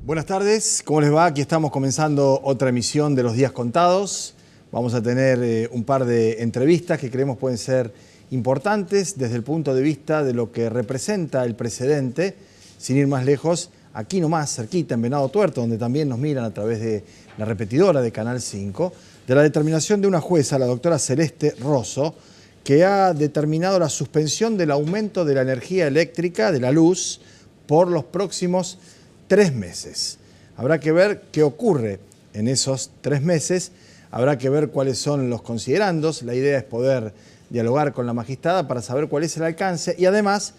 Buenas tardes, ¿cómo les va? Aquí estamos comenzando otra emisión de Los Días Contados. Vamos a tener un par de entrevistas que creemos pueden ser importantes desde el punto de vista de lo que representa el precedente, sin ir más lejos, aquí nomás, cerquita, en Venado Tuerto, donde también nos miran a través de la repetidora de Canal 5, de la determinación de una jueza, la doctora Celeste Rosso, que ha determinado la suspensión del aumento de la energía eléctrica, de la luz, por los próximos 3 meses. Habrá que ver qué ocurre en esos 3 meses, habrá que ver cuáles son los considerandos. La idea es poder dialogar con la magistrada para saber cuál es el alcance y además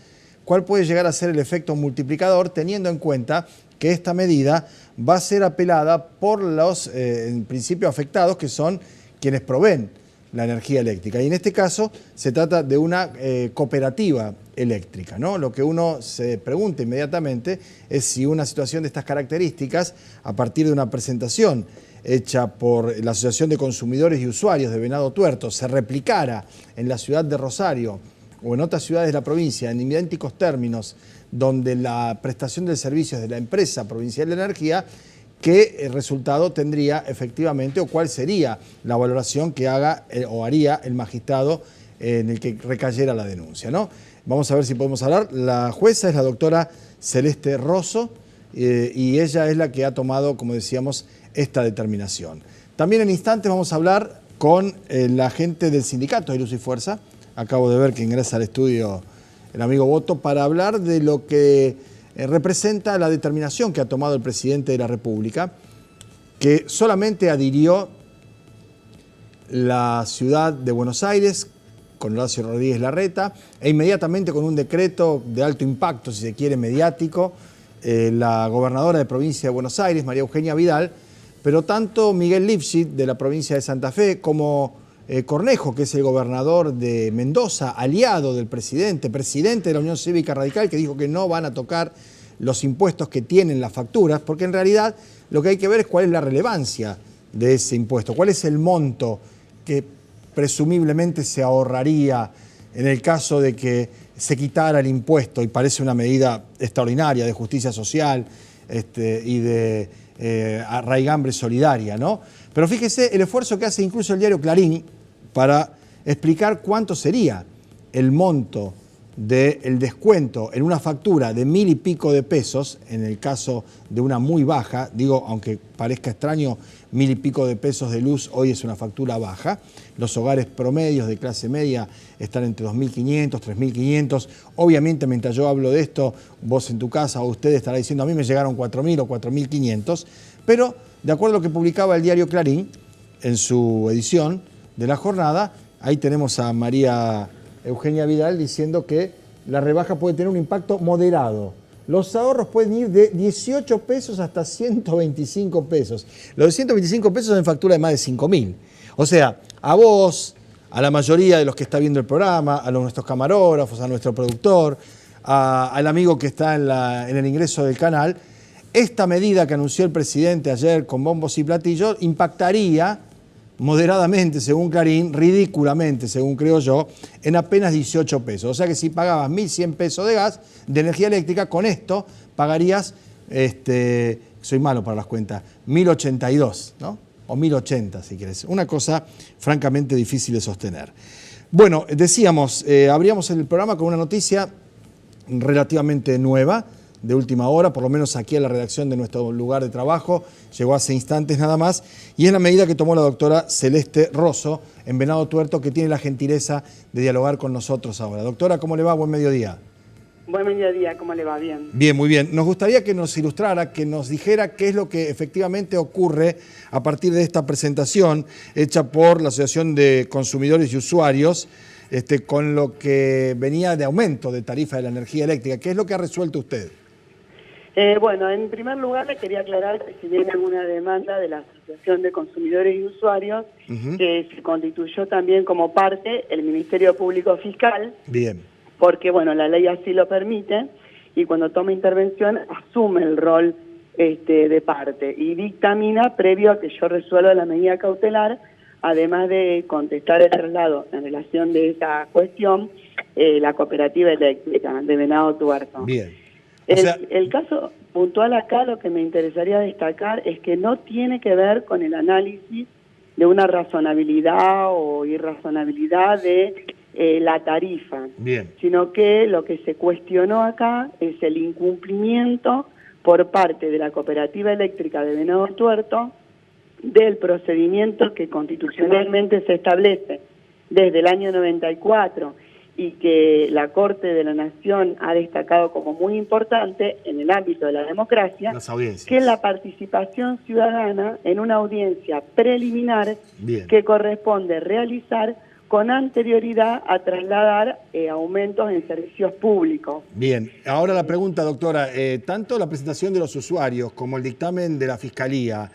cuál puede llegar a ser el efecto multiplicador, teniendo en cuenta que esta medida va a ser apelada por los, en principio, afectados, que son quienes proveen la energía eléctrica. Y en este caso se trata de una cooperativa eléctrica, ¿no? Lo que uno se pregunta inmediatamente es si una situación de estas características, a partir de una presentación hecha por la Asociación de Consumidores y Usuarios de Venado Tuerto, se replicara en la ciudad de Rosario o en otras ciudades de la provincia en idénticos términos, donde la prestación del servicio es de la empresa provincial de energía, qué resultado tendría efectivamente o cuál sería la valoración que haga o haría el magistrado en el que recayera la denuncia, ¿no? Vamos a ver si podemos hablar. La jueza es la doctora Celeste Rosso y ella es la que ha tomado, como decíamos, esta determinación. También en instantes vamos a hablar con la gente del sindicato de Luz y Fuerza. Acabo de ver que ingresa al estudio el amigo Boto para hablar de lo que representa la determinación que ha tomado el presidente de la República, que solamente adhirió la ciudad de Buenos Aires con Horacio Rodríguez Larreta e inmediatamente con un decreto de alto impacto, si se quiere, mediático, la gobernadora de provincia de Buenos Aires, María Eugenia Vidal, pero tanto Miguel Lifschit de la provincia de Santa Fe como Cornejo, que es el gobernador de Mendoza, aliado del presidente de la Unión Cívica Radical, que dijo que no van a tocar los impuestos que tienen las facturas, porque en realidad lo que hay que ver es cuál es la relevancia de ese impuesto, cuál es el monto que presumiblemente se ahorraría en el caso de que se quitara el impuesto, y parece una medida extraordinaria de justicia social y de arraigambre solidaria, ¿no? Pero fíjese el esfuerzo que hace incluso el diario Clarín para explicar cuánto sería el monto del descuento en una factura de 1000 y pico de pesos, en el caso de una muy baja, digo, aunque parezca extraño, 1000 y pico de pesos de luz hoy es una factura baja. Los hogares promedios de clase media están entre 2.500, 3.500. Obviamente, mientras yo hablo de esto, vos en tu casa o usted estará diciendo, a mí me llegaron 4.000 o 4.500, pero de acuerdo a lo que publicaba el diario Clarín en su edición de la jornada, ahí tenemos a María Eugenia Vidal diciendo que la rebaja puede tener un impacto moderado. Los ahorros pueden ir de 18 pesos hasta 125 pesos. Los de 125 pesos en factura de más de 5.000. O sea, a vos, a la mayoría de los que está viendo el programa, a nuestros camarógrafos, a nuestro productor, al amigo que está en el ingreso del canal, esta medida que anunció el presidente ayer con bombos y platillos impactaría moderadamente, según Clarín, ridículamente, según creo yo, en apenas 18 pesos. O sea que si pagabas 1.100 pesos de gas, de energía eléctrica, con esto pagarías, soy malo para las cuentas, 1.082, ¿no? O 1.080, si quieres. Una cosa francamente difícil de sostener. Bueno, decíamos, abríamos el programa con una noticia relativamente nueva, de última hora, por lo menos aquí en la redacción de nuestro lugar de trabajo, llegó hace instantes nada más, y es la medida que tomó la doctora Celeste Rosso en Venado Tuerto, que tiene la gentileza de dialogar con nosotros ahora. Doctora, ¿cómo le va? Buen mediodía. Buen mediodía, ¿cómo le va? Bien. Bien, muy bien. Nos gustaría que nos ilustrara, que nos dijera qué es lo que efectivamente ocurre a partir de esta presentación hecha por la Asociación de Consumidores y Usuarios, con lo que venía de aumento de tarifa de la energía eléctrica. ¿Qué es lo que ha resuelto usted? Bueno, en primer lugar le quería aclarar que si viene alguna demanda de la Asociación de Consumidores y Usuarios, que se constituyó también como parte el Ministerio Público Fiscal. Bien. Porque, bueno, la ley así lo permite, y cuando toma intervención asume el rol de parte y dictamina previo a que yo resuelva la medida cautelar, además de contestar el traslado en relación de esa cuestión, la cooperativa eléctrica de Venado Tuerto. Bien. El caso puntual acá, lo que me interesaría destacar es que no tiene que ver con el análisis de una razonabilidad o irrazonabilidad de la tarifa, bien, sino que lo que se cuestionó acá es el incumplimiento por parte de la Cooperativa Eléctrica de Venado Tuerto del procedimiento que constitucionalmente se establece desde el año 94 y que la Corte de la Nación ha destacado como muy importante en el ámbito de la democracia, las audiencias, que es la participación ciudadana en una audiencia preliminar bien, que corresponde realizar con anterioridad a trasladar aumentos en servicios públicos. Bien, ahora la pregunta, doctora, tanto la presentación de los usuarios como el dictamen de la Fiscalía,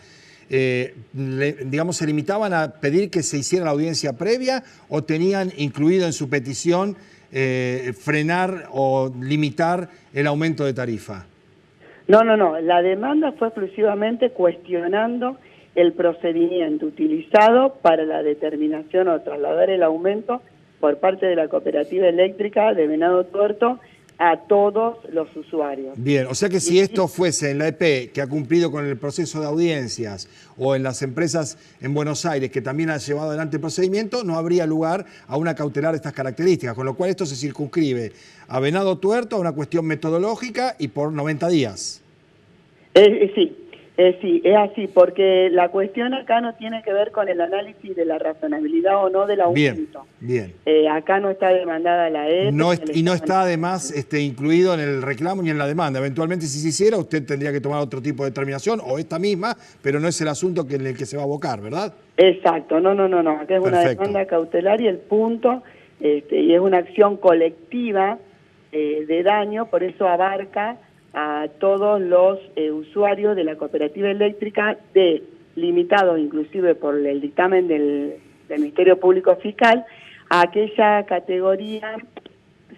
digamos, ¿se limitaban a pedir que se hiciera la audiencia previa o tenían incluido en su petición frenar o limitar el aumento de tarifa? No. La demanda fue exclusivamente cuestionando el procedimiento utilizado para la determinación o trasladar el aumento por parte de la Cooperativa Eléctrica de Venado Tuerto a todos los usuarios. Bien, o sea que si esto fuese en la EP, que ha cumplido con el proceso de audiencias, o en las empresas en Buenos Aires, que también han llevado adelante el procedimiento, no habría lugar a una cautelar de estas características, con lo cual esto se circunscribe a Venado Tuerto, a una cuestión metodológica y por 90 días. Sí, es así, porque la cuestión acá no tiene que ver con el análisis de la razonabilidad o no del aumento. Bien. Acá no está demandada la ET. Y no está además incluido en el reclamo ni en la demanda. Eventualmente, si se hiciera, usted tendría que tomar otro tipo de determinación, o esta misma, pero no es el asunto en el que se va a abocar, ¿verdad? Exacto, no. Acá es una demanda cautelar y el punto, y es una acción colectiva de daño, por eso abarca a todos los usuarios de la Cooperativa Eléctrica, limitados inclusive por el dictamen del Ministerio Público Fiscal, a aquella categoría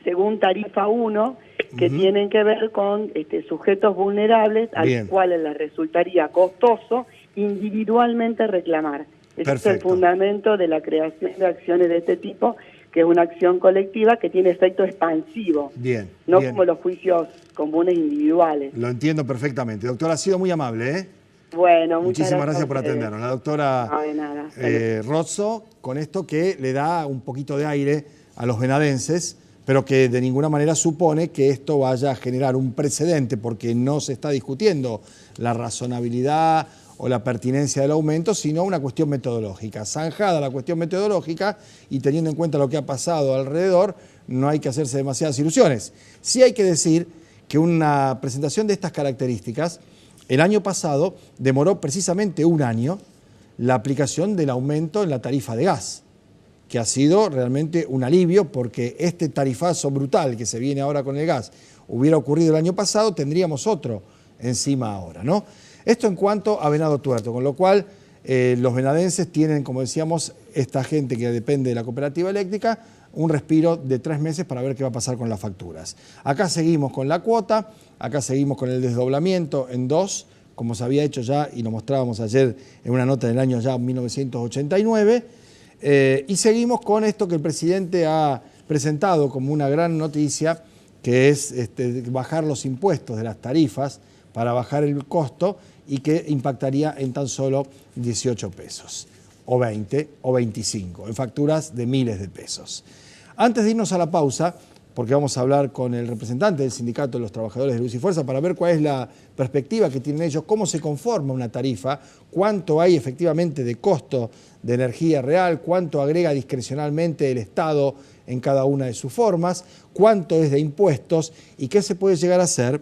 según tarifa 1 que tienen que ver con sujetos vulnerables a los cuales les resultaría costoso individualmente reclamar. Ese es el fundamento de la creación de acciones de este tipo, que es una acción colectiva que tiene efecto expansivo, no como los juicios comunes individuales. Lo entiendo perfectamente. Doctora, ha sido muy amable, ¿eh? Bueno, muchísimas gracias por atendernos. La doctora Rozzo, con esto que le da un poquito de aire a los venadenses, pero que de ninguna manera supone que esto vaya a generar un precedente, porque no se está discutiendo la razonabilidad o la pertinencia del aumento, sino una cuestión metodológica. Zanjada la cuestión metodológica y teniendo en cuenta lo que ha pasado alrededor, no hay que hacerse demasiadas ilusiones. Sí hay que decir que una presentación de estas características, el año pasado demoró precisamente un año la aplicación del aumento en la tarifa de gas, que ha sido realmente un alivio, porque este tarifazo brutal que se viene ahora con el gas hubiera ocurrido el año pasado, tendríamos otro encima ahora, ¿no? Esto en cuanto a Venado Tuerto, con lo cual los venadenses tienen, como decíamos, esta gente que depende de la cooperativa eléctrica, un respiro de 3 meses para ver qué va a pasar con las facturas. Acá seguimos con la cuota, acá seguimos con el desdoblamiento en 2, como se había hecho ya y lo mostrábamos ayer en una nota del año ya 1989, y seguimos con esto que el presidente ha presentado como una gran noticia, que es bajar los impuestos de las tarifas para bajar el costo y que impactaría en tan solo 18 pesos, o 20, o 25, en facturas de miles de pesos. Antes de irnos a la pausa, porque vamos a hablar con el representante del Sindicato de los Trabajadores de Luz y Fuerza para ver cuál es la perspectiva que tienen ellos, cómo se conforma una tarifa, cuánto hay efectivamente de costo de energía real, cuánto agrega discrecionalmente el Estado en cada una de sus formas, cuánto es de impuestos y qué se puede llegar a hacer.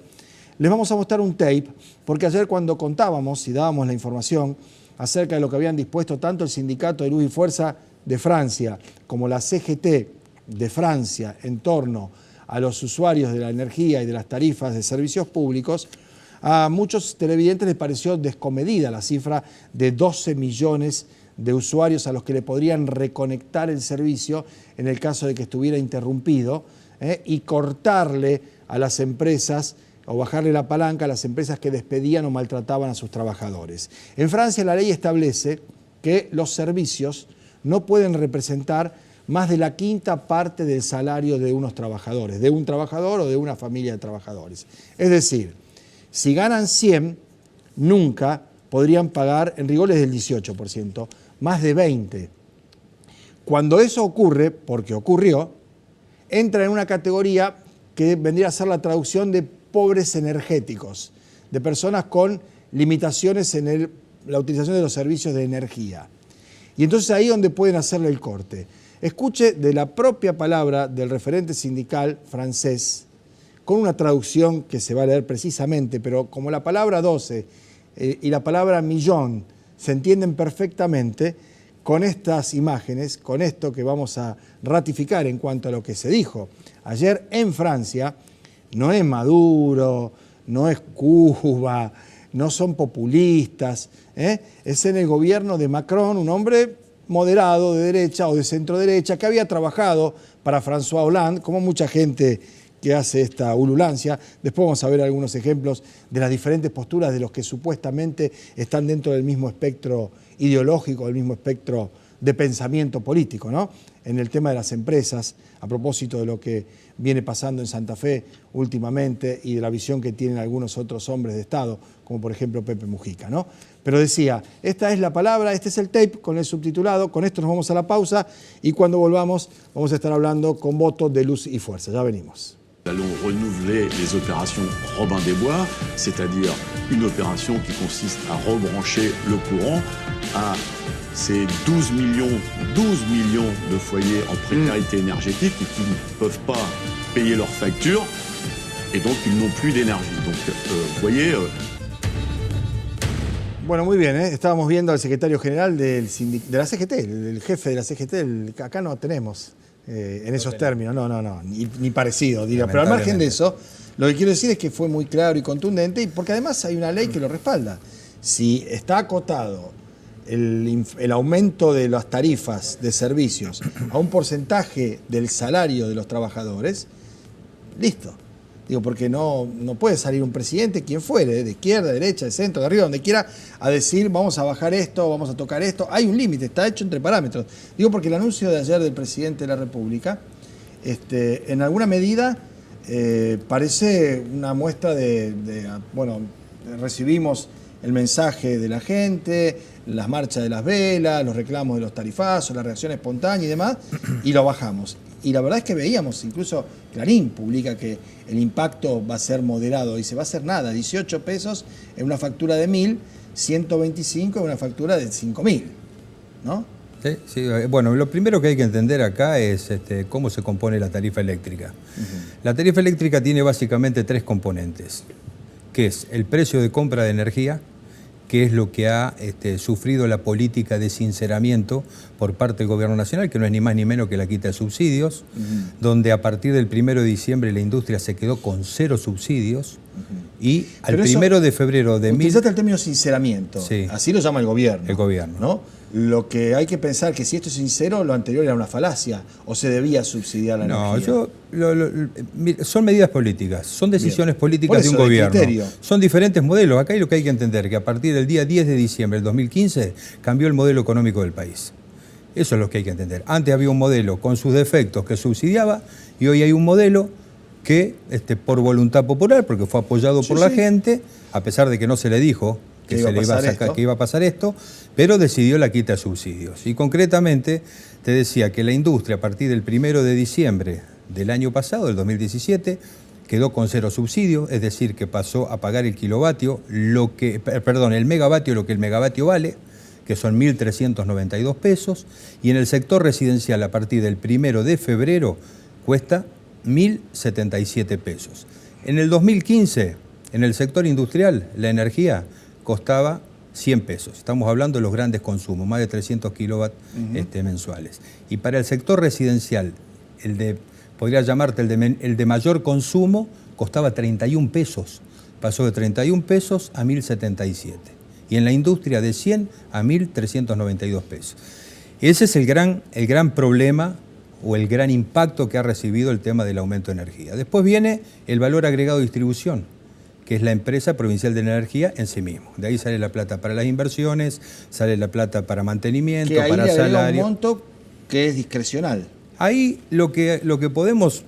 Les vamos a mostrar un tape, porque ayer cuando contábamos y dábamos la información acerca de lo que habían dispuesto tanto el Sindicato de Luz y Fuerza de Francia como la CGT de Francia en torno a los usuarios de la energía y de las tarifas de servicios públicos, a muchos televidentes les pareció descomedida la cifra de 12 millones de usuarios a los que le podrían reconectar el servicio en el caso de que estuviera interrumpido, y cortarle a las empresas o bajarle la palanca a las empresas que despedían o maltrataban a sus trabajadores. En Francia la ley establece que los servicios no pueden representar más de la quinta parte del salario de unos trabajadores, de un trabajador o de una familia de trabajadores. Es decir, si ganan 100, nunca podrían pagar, en rigor es del 18%, más de 20. Cuando eso ocurre, porque ocurrió, entra en una categoría que vendría a ser la traducción de pobres energéticos, de personas con limitaciones en la utilización de los servicios de energía. Y entonces ahí es donde pueden hacerle el corte. Escuche de la propia palabra del referente sindical francés, con una traducción que se va a leer precisamente, pero como la palabra 12 y la palabra millón se entienden perfectamente, con estas imágenes, con esto que vamos a ratificar en cuanto a lo que se dijo ayer en Francia, no es Maduro, no es Cuba, no son populistas, es en el gobierno de Macron, un hombre moderado, de derecha o de centro derecha, que había trabajado para François Hollande, como mucha gente que hace esta ululancia. Después vamos a ver algunos ejemplos de las diferentes posturas de los que supuestamente están dentro del mismo espectro ideológico, del mismo espectro de pensamiento político, ¿no? En el tema de las empresas, a propósito de lo que viene pasando en Santa Fe últimamente y de la visión que tienen algunos otros hombres de Estado, como por ejemplo Pepe Mujica, ¿no? Pero decía, esta es la palabra, este es el tape con el subtitulado, con esto nos vamos a la pausa y cuando volvamos vamos a estar hablando con voto de luz y fuerza. Ya venimos. Nous allons renouveler les opérations Robin des Bois, c'est-à-dire une opération qui consiste à rebrancher le courant à ces 12 millions de foyers en précarité énergétique et qui ne peuvent pas payer leurs factures et donc ils n'ont plus d'énergie. Donc vous voyez... Bueno, muy bien, estábamos viendo al secretario general de la CGT, el jefe de la CGT, acá no tenemos en esos términos, no, ni parecido, diría. Pero al margen de eso, lo que quiero decir es que fue muy claro y contundente, y porque además hay una ley que lo respalda. Si está acotado el aumento de las tarifas de servicios a un porcentaje del salario de los trabajadores, listo. Digo, porque no puede salir un presidente, quien fuere, de izquierda, de derecha, de centro, de arriba, donde quiera, a decir vamos a bajar esto, vamos a tocar esto. Hay un límite, está hecho entre parámetros. Digo, porque el anuncio de ayer del presidente de la República, en alguna medida, parece una muestra bueno, recibimos el mensaje de la gente, las marchas de las velas, los reclamos de los tarifazos, la reacción espontánea y demás, y lo bajamos. Y la verdad es que veíamos, incluso Clarín publica que el impacto va a ser moderado. Dice, va a ser nada, 18 pesos en una factura de 1.000, 125 en una factura de 5.000, ¿no? Sí, bueno, lo primero que hay que entender acá es cómo se compone la tarifa eléctrica. La tarifa eléctrica tiene básicamente tres componentes, que es el precio de compra de energía, que es lo que ha sufrido la política de sinceramiento por parte del Gobierno Nacional, que no es ni más ni menos que la quita de subsidios, donde a partir del 1 de diciembre la industria se quedó con 0 subsidios, y al 1 de febrero de... Utilizaste el término sinceramiento, sí, así lo llama el gobierno. El gobierno. ¿No? Lo que hay que pensar que si esto es sincero, lo anterior era una falacia, o se debía subsidiar la energía. Son medidas políticas, son decisiones políticas de un gobierno. Criterio. Son diferentes modelos. Acá hay lo que hay que entender, que a partir del día 10 de diciembre del 2015 cambió el modelo económico del país. Eso es lo que hay que entender. Antes había un modelo con sus defectos que subsidiaba y hoy hay un modelo que, por voluntad popular, porque fue apoyado por la gente, a pesar de que no se le dijo que iba a pasar esto, pero decidió la quita de subsidios. Y concretamente te decía que la industria a partir del 1 de diciembre del año pasado, del 2017, quedó con 0 subsidios, es decir, que pasó a pagar el kilovatio, el megavatio, lo que el megavatio vale, que son 1.392 pesos, y en el sector residencial a partir del 1 de febrero cuesta 1.077 pesos. En el 2015, en el sector industrial, la energía costaba 100 pesos. Estamos hablando de los grandes consumos, más de 300 kilowatts mensuales. Y para el sector residencial, podría llamarte el de mayor consumo, costaba 31 pesos. Pasó de 31 pesos a 1.077. Y en la industria de 100 a 1.392 pesos. Ese es el gran problema o el gran impacto que ha recibido el tema del aumento de energía. Después viene el valor agregado de distribución, que es la empresa provincial de energía en sí mismo. De ahí sale la plata para las inversiones, sale la plata para mantenimiento, para salario. Un monto que es discrecional. Ahí lo que podemos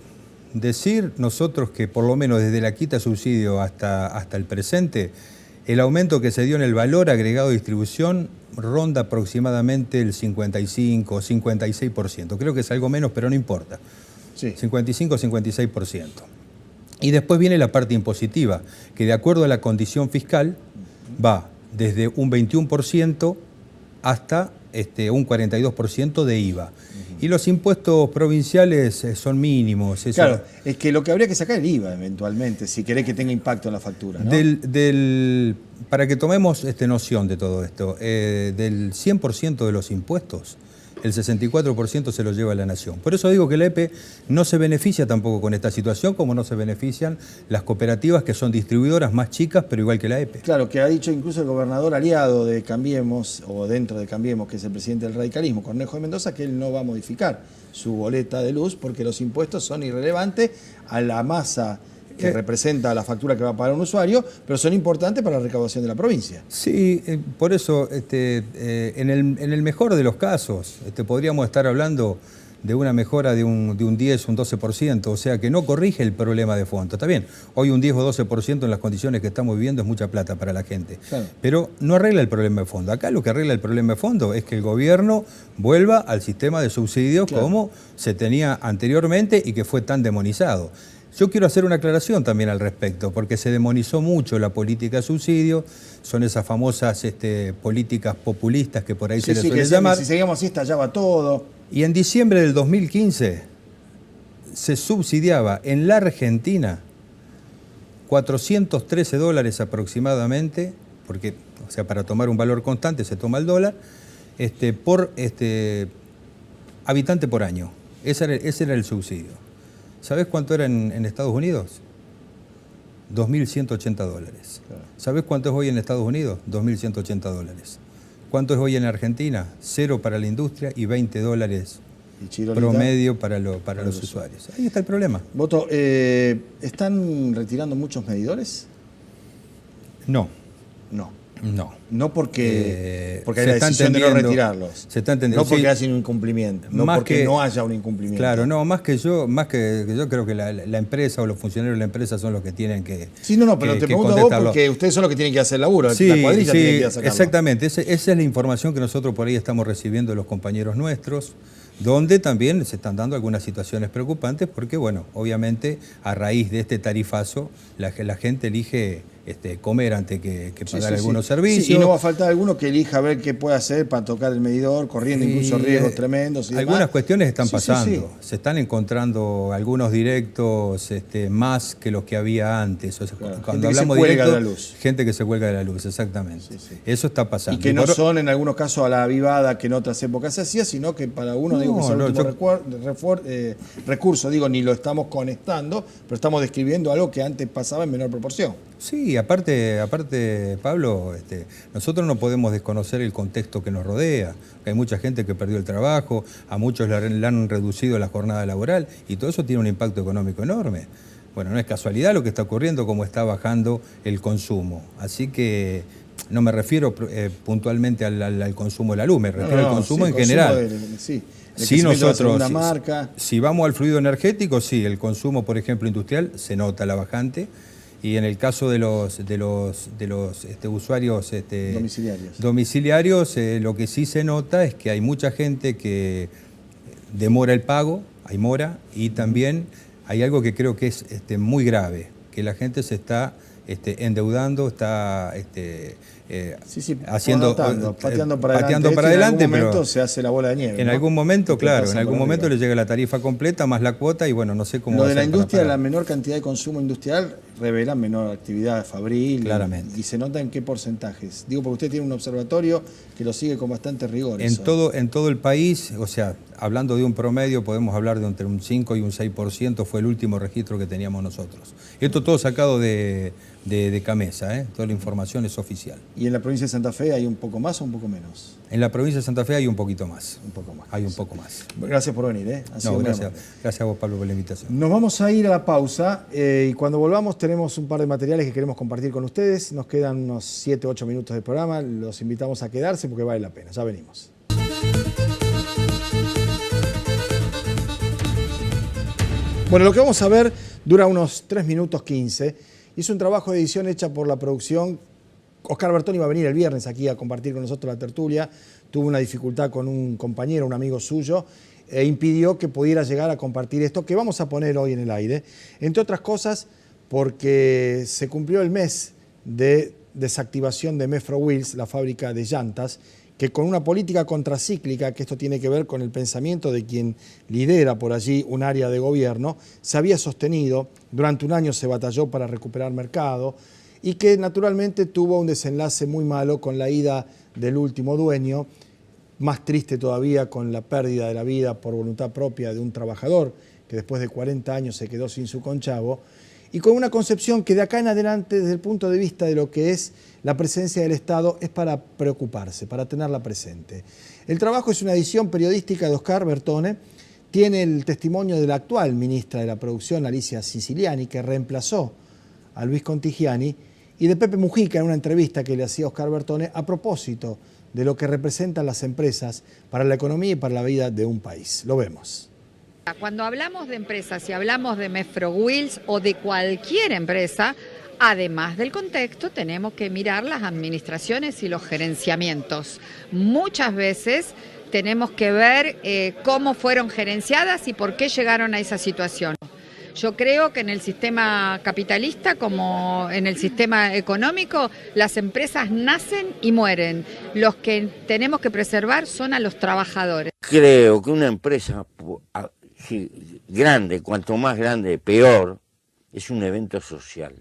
decir nosotros, que por lo menos desde la quita subsidio hasta el presente, el aumento que se dio en el valor agregado de distribución ronda aproximadamente el 55 o 56%. Creo que es algo menos, pero no importa. Sí. 55 o 56%. Y después viene la parte impositiva, que de acuerdo a la condición fiscal va desde un 21% hasta un 42% de IVA. Y los impuestos provinciales son mínimos. Eso. Claro, es que lo que habría que sacar es el IVA eventualmente, si querés que tenga impacto en la factura, ¿no? Para que tomemos noción de todo esto, del 100% de los impuestos, el 64% se lo lleva la nación. Por eso digo que la EPE no se beneficia tampoco con esta situación, como no se benefician las cooperativas, que son distribuidoras más chicas, pero igual que la EPE. Claro, que ha dicho incluso el gobernador aliado de Cambiemos, o dentro de Cambiemos, que es el presidente del radicalismo, Cornejo de Mendoza, que él no va a modificar su boleta de luz porque los impuestos son irrelevantes a la masa que representa la factura que va a pagar un usuario, pero son importantes para la recaudación de la provincia. Sí, por eso, en el mejor de los casos, podríamos estar hablando de una mejora de un 10, un 12%, o sea que no corrige el problema de fondo. Está bien, hoy un 10 o 12% en las condiciones que estamos viviendo es mucha plata para la gente, claro, pero no arregla el problema de fondo. Acá lo que arregla el problema de fondo es que el gobierno vuelva al sistema de subsidios, claro, como se tenía anteriormente y que fue tan demonizado. Yo quiero hacer una aclaración también al respecto, porque se demonizó mucho la política de subsidio, son esas famosas políticas populistas que por ahí se les suele llamar. Si seguimos así, estallaba todo. Y en diciembre del 2015 se subsidiaba en la Argentina $413 aproximadamente, porque, o sea, para tomar un valor constante se toma el dólar, por habitante por año. Ese era el subsidio. ¿Sabés cuánto era en Estados Unidos? $2.180. Claro. ¿Sabés cuánto es hoy en Estados Unidos? $2.180. ¿Cuánto es hoy en Argentina? 0 para la industria y $20 promedio para los usuarios. Ahí está el problema. Boto, ¿están retirando muchos medidores? No. No. No. No porque hay la decisión de no retirarlos. Se está entendiendo. No porque haya un incumplimiento. No porque no haya un incumplimiento. Claro, no, más que yo creo que la empresa o los funcionarios de la empresa son los que tienen que. Sí, no, pero te pregunto a vos porque ustedes son los que tienen que hacer el laburo. Sí, la cuadrilla tiene que ir a sacarlo. Exactamente. Esa es la información que nosotros por ahí estamos recibiendo de los compañeros nuestros, donde también se están dando algunas situaciones preocupantes porque, bueno, obviamente a raíz de este tarifazo la gente elige comer antes que pagar algunos servicios. Sí, y no va a faltar alguno que elija ver qué puede hacer para tocar el medidor, corriendo incluso riesgos tremendos. Y algunas cuestiones están pasando. Se están encontrando algunos directos más que los que había antes. O sea, claro, cuando hablamos de directo, de la luz. Gente que se cuelga de la luz, exactamente. Eso está pasando. Y que no son en algunos casos a la avivada que en otras épocas se hacía, sino que para uno, digo que es el último recurso, digo, ni lo estamos conectando, pero estamos describiendo algo que antes pasaba en menor proporción. Sí, aparte Pablo, nosotros no podemos desconocer el contexto que nos rodea. Hay mucha gente que perdió el trabajo, a muchos le han reducido la jornada laboral y todo eso tiene un impacto económico enorme. Bueno, no es casualidad lo que está ocurriendo, como está bajando el consumo. Así que no me refiero puntualmente al consumo de la luz, me refiero al consumo en general. Si nosotros, si vamos al fluido energético, sí, el consumo, por ejemplo, industrial, se nota la bajante. Y en el caso de los usuarios domiciliarios, lo que sí se nota es que hay mucha gente que demora el pago, hay mora, y también hay algo que creo que es muy grave, que la gente se está endeudando, está haciendo pateando para adelante, en algún momento se hace la bola de nieve. En algún momento, claro, en algún momento le llega la tarifa completa más la cuota y bueno, no sé cómo. Lo de la industria, la menor cantidad de consumo industrial revela menor actividad fabril. Claramente. Y se nota en qué porcentajes. Digo, porque usted tiene un observatorio que lo sigue con bastante rigor. En todo el país, o sea, hablando de un promedio, podemos hablar de entre un 5 y un 6%, fue el último registro que teníamos nosotros. Esto todo sacado de Camesa, toda la información es oficial. ¿Y en la provincia de Santa Fe hay un poco más o un poco menos? En la provincia de Santa Fe hay un poquito más. Un poco más. Hay un poco más. Gracias por venir. Gracias a vos, Pablo, por la invitación. Nos vamos a ir a la pausa y cuando volvamos tenemos un par de materiales que queremos compartir con ustedes. Nos quedan unos 7 o 8 minutos de programa. Los invitamos a quedarse porque vale la pena. Ya venimos. Bueno, lo que vamos a ver dura unos 3 minutos 15. Hizo un trabajo de edición hecha por la producción. Oscar Bertoni iba a venir el viernes aquí a compartir con nosotros la tertulia. Tuvo una dificultad con un compañero, un amigo suyo, e impidió que pudiera llegar a compartir esto que vamos a poner hoy en el aire. Entre otras cosas, porque se cumplió el mes de desactivación de Mefro Wheels, la fábrica de llantas, que con una política contracíclica, que esto tiene que ver con el pensamiento de quien lidera por allí un área de gobierno, se había sostenido, durante un año se batalló para recuperar mercado y que naturalmente tuvo un desenlace muy malo con la ida del último dueño, más triste todavía con la pérdida de la vida por voluntad propia de un trabajador que después de 40 años se quedó sin su conchavo, y con una concepción que de acá en adelante, desde el punto de vista de lo que es la presencia del Estado, es para preocuparse, para tenerla presente. El trabajo es una edición periodística de Oscar Bertone, tiene el testimonio de la actual ministra de la Producción, Alicia Siciliani, que reemplazó a Luis Contigiani, y de Pepe Mujica en una entrevista que le hacía Oscar Bertone a propósito de lo que representan las empresas para la economía y para la vida de un país. Lo vemos. Cuando hablamos de empresas y hablamos de Mefro Wheels o de cualquier empresa, además del contexto, tenemos que mirar las administraciones y los gerenciamientos. Muchas veces tenemos que ver cómo fueron gerenciadas y por qué llegaron a esa situación. Yo creo que en el sistema capitalista, como en el sistema económico, las empresas nacen y mueren. Los que tenemos que preservar son a los trabajadores. Creo que una empresa grande, cuanto más grande, peor, es un evento social,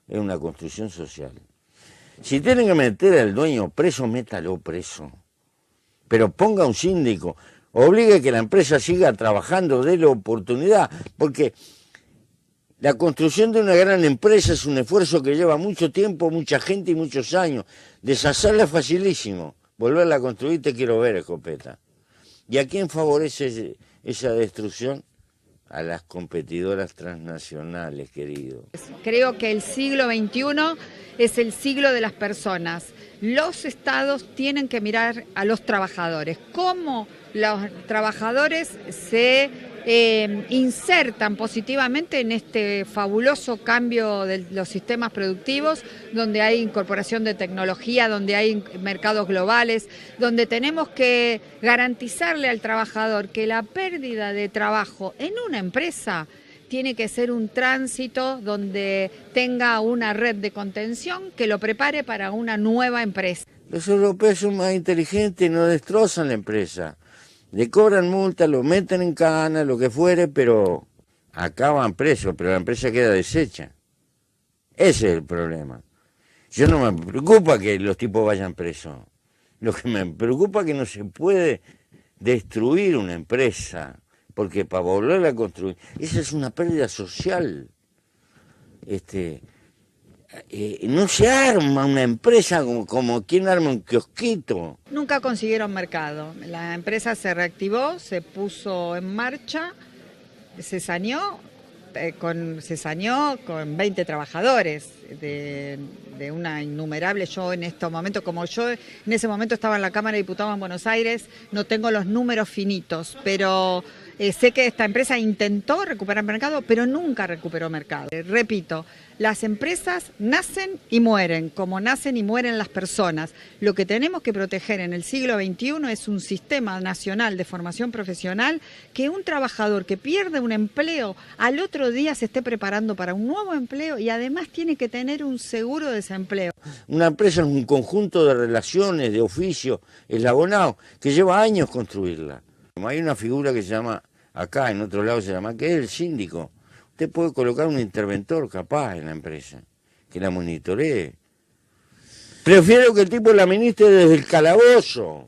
es una construcción social. Si tienen que meter al dueño preso, métalo preso. Pero ponga un síndico, obligue que la empresa siga trabajando, déle oportunidad, porque la construcción de una gran empresa es un esfuerzo que lleva mucho tiempo, mucha gente y muchos años. Deshacerla es facilísimo, volverla a construir te quiero ver, escopeta. ¿Y a quién favorece esa destrucción? A las competidoras transnacionales, querido. Creo que el siglo XXI es el siglo de las personas. Los estados tienen que mirar a los trabajadores. Cómo los trabajadores se insertan positivamente en este fabuloso cambio de los sistemas productivos, donde hay incorporación de tecnología, donde hay mercados globales, donde tenemos que garantizarle al trabajador que la pérdida de trabajo en una empresa tiene que ser un tránsito donde tenga una red de contención que lo prepare para una nueva empresa. Los europeos son más inteligentes y no destrozan la empresa. Le cobran multa, lo meten en cana, lo que fuere, pero acaban presos, pero la empresa queda deshecha. Ese es el problema. Yo no me preocupa que los tipos vayan presos. Lo que me preocupa es que no se puede destruir una empresa, porque para volverla a construir, esa es una pérdida social. No se arma una empresa como quien arma un kiosquito. Nunca consiguieron mercado. La empresa se reactivó, se puso en marcha, se saneó con 20 trabajadores de una innumerable. Yo en estos momentos, como yo en ese momento estaba en la Cámara de Diputados en Buenos Aires, no tengo los números finitos, pero sé que esta empresa intentó recuperar mercado, pero nunca recuperó mercado. Repito, las empresas nacen y mueren, como nacen y mueren las personas. Lo que tenemos que proteger en el siglo XXI es un sistema nacional de formación profesional, que un trabajador que pierde un empleo al otro día se esté preparando para un nuevo empleo y además tiene que tener un seguro de desempleo. Una empresa es un conjunto de relaciones, de oficios, eslabonados, que lleva años construirla. Hay una figura que se llama, acá en otro lado se llama, que es el síndico. Usted puede colocar un interventor capaz en la empresa, que la monitoree. Prefiero que el tipo la administre desde el calabozo,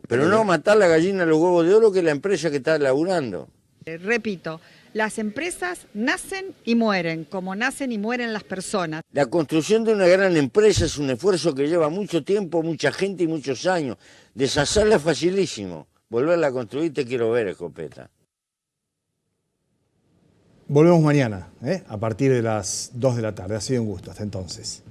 pero no matar la gallina a los huevos de oro, que es la empresa que está laburando. Repito, las empresas nacen y mueren, como nacen y mueren las personas. La construcción de una gran empresa es un esfuerzo que lleva mucho tiempo, mucha gente y muchos años. Deshacerla es facilísimo, volverla a construir te quiero ver, escopeta. Volvemos mañana, a partir de las 2 de la tarde. Ha sido un gusto. Hasta entonces.